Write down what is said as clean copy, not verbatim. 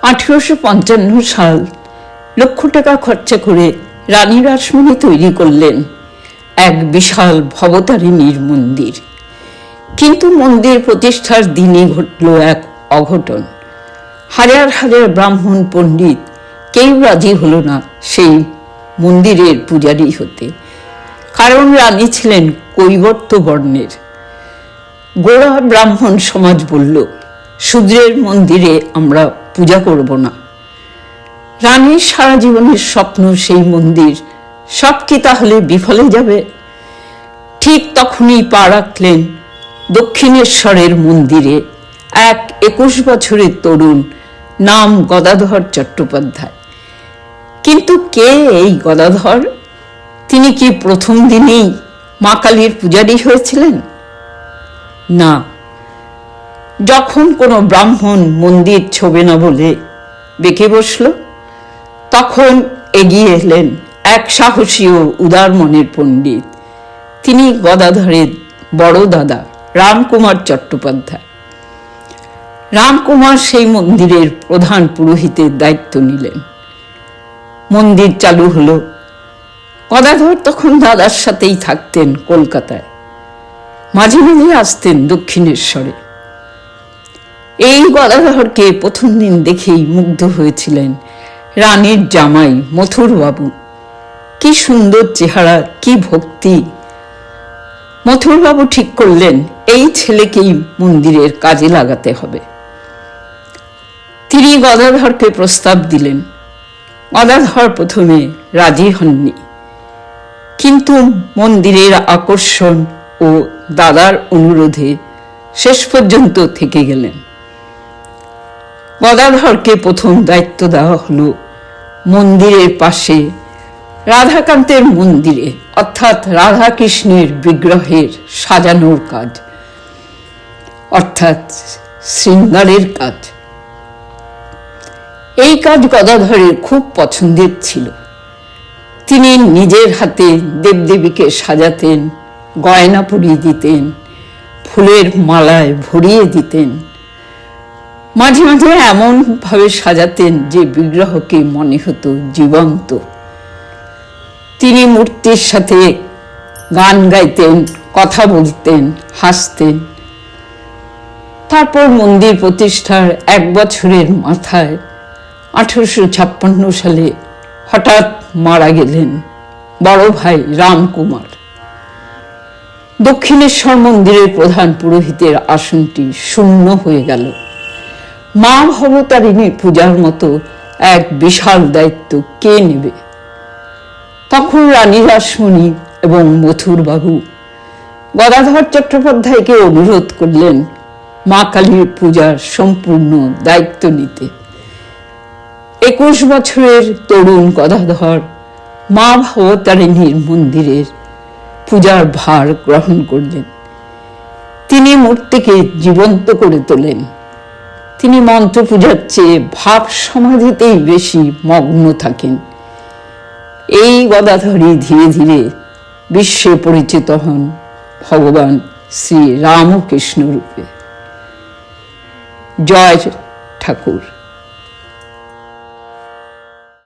1855 সাল লক্ষ টাকা খরচা করে রানী রাসমণি তৈরি করলেন এক বিশাল ভবতারিণীর মন্দির। কিন্তু মন্দির প্রতিষ্ঠার দিনে ঘটল এক অঘটন। হাজার হাজার ব্রাহ্মণ পণ্ডিত কেউ রাজি হল না সেই মন্দিরের পূজারী হতে, কারণ রানী ছিলেন কৈবর্ত বর্ণের। গোড়া ব্রাহ্মণ সমাজ বলল, শূদ্রের মন্দিরে আমরা পূজা করব না। রানীর সারা জীবনের স্বপ্ন সেই মন্দির, সব কি তাহলে বিফলে যাবে? ঠিক তখনই পা রাখলেন দক্ষিণেশ্বরের মন্দিরে এক 21 বছরের তরুণ, নাম গদাধর চট্টোপাধ্যায়। কিন্তু কে এই গদাধর? তিনি কি প্রথম দিনেই মা কালীর পূজারী হয়েছিলেন? না। যখন কোনো ব্রাহ্মণ মন্দির ছোবে না বলে বেঁকে বসল, তখন এগিয়ে এলেন এক সাহসী ও উদার মনের পণ্ডিত। তিনি গদাধরের বড় দাদা রামকুমার চট্টোপাধ্যায়। রামকুমার সেই মন্দিরের প্রধান পুরোহিতের দায়িত্ব নিলেন। মন্দির চালু হলো। গদাধর তখন দাদার সাথেই থাকতেন কলকাতায়, মাঝে মাঝে আসতেন দক্ষিণেশ্বরে। এই গদাধরকে প্রথম দিন দেখেই মুগ্ধ হয়েছিলেন রানীর জামাই মথুর বাবু। কি সুন্দর চেহারা, কি ভক্তি! মথুর বাবু ঠিক করলেন এই ছেলেকেই মন্দিরের কাজে লাগাতে হবে। তিনি গদাধরকে প্রস্তাব দিলেন। গদাধর প্রথমে রাজি হননি, কিন্তু মন্দিরের আকর্ষণ ও দাদার অনুরোধে শেষ পর্যন্ত থেকে গেলেন। গদাধরকে প্রথম দায়িত্ব দেওয়া হলো মন্দিরের পাশে রাধাকান্তের মন্দিরে, অর্থাৎ রাধাকৃষ্ণের বিগ্রহের সাজানোর কাজ, অর্থাৎ শৃঙ্গারের কাজ। এই কাজ গদাধরের খুব পছন্দের ছিল। তিনি নিজের হাতে দেবদেবীকে সাজাতেন, গয়না পরিয়ে দিতেন, ফুলের মালায় ভরিয়ে দিতেন। মাঝে মাঝে এমন ভাবে সাজাতেন যে বিগ্রহকে মনে হতো জীবন্ত। তিনি মূর্তির সাথে গান গাইতেন, কথা বলতেন, হাসতেন। তারপর মন্দির প্রতিষ্ঠার 1 বছরের মাথায় 1856 সালে হঠাৎ মারা গেলেন বড় ভাই রামকুমার। দক্ষিণেশ্বর মন্দিরের প্রধান পুরোহিতের আসনটি শূন্য হয়ে গেল। মা ভবতারিণীর পূজার মতো এক বিশাল দায়িত্ব কে নেবে? তখন রানী রাসমণি এবং মথুর বাবু গদাধর চট্টোপাধ্যায়কে অনুরোধ করলেন মা কালীর পূজার সম্পূর্ণ দায়িত্ব নিতে। 21 বছরের তরুণ গদাধর মা ভবতারিণীর মন্দিরের পূজার ভার গ্রহণ করলেন। তিনি মূর্তিকে জীবন্ত করে তোলেন। তিনি মন্ত্র পূজার চেয়ে ভাব সমাধিতেই বেশি মগ্ন থাকেন। এই গদাধরই ধীরে ধীরে বিশ্বে পরিচিত হন ভগবান শ্রী রামকৃষ্ণ রূপে। জয় ঠাকুর।